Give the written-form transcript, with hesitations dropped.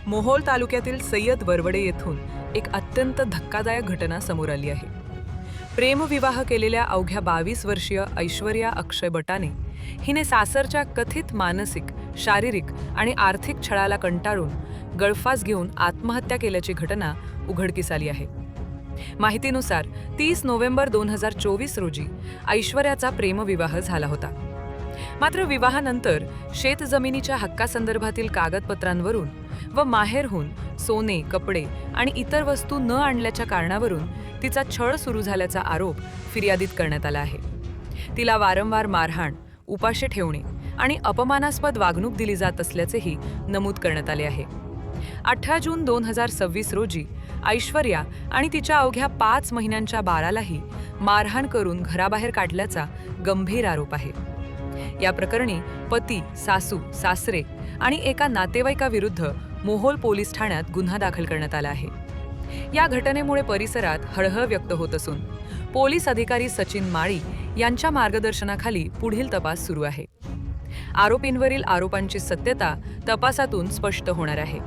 मोहोळ तालुक्यातील सय्यद वरवडे येथून एक अत्यंत धक्कादायक घटना समोर आली आहे. प्रेमविवाह केलेल्या अवघ्या 22 वर्षीय ऐश्वर्या अक्षय बटाने हिने सासरच्या कथित मानसिक, शारीरिक आणि आर्थिक छळाला कंटाळून गळफास घेऊन आत्महत्या केल्याची घटना उघडकीस आली आहे. माहितीनुसार 30 नोव्हेंबर 2024 रोजी ऐश्वर्याचा प्रेमविवाह झाला होता. मात्र विवाहानंतर शेतजमिनीच्या हक्कासंदर्भातील कागदपत्रांवरून व माहेरहून सोने, कपडे आणि इतर वस्तू न आणल्याच्या कारणावरून तिचा छळ सुरू झाल्याचा आरोप फिर्यादीत करण्यात आला आहे. तिला वारंवार मारहाण, उपाशी ठेवणे आणि अपमानास्पद वागणूक दिली जात असल्याचेही नमूद करण्यात आले आहे. 18 जून 2026 रोजी ऐश्वर्या आणि तिच्या अवघ्या 5 महिन्यांच्या बाळालाही मारहाण करून घराबाहेर काढल्याचा गंभीर आरोप आहे. या प्रकरणी पती, सासू, सासरे आणि एका नातेवाईकाविरुद्ध मोहोळ पोलीस ठाण्यात गुन्हा दाखल करण्यात आला आहे. या घटनेमुळे परिसरात हळहळ व्यक्त होत असून पोलीस अधिकारी सचिन माळी यांच्या मार्गदर्शनाखाली पुढील तपास सुरू आहे. आरोपींवरील आरोपांची सत्यता तपासातून स्पष्ट होणार आहे.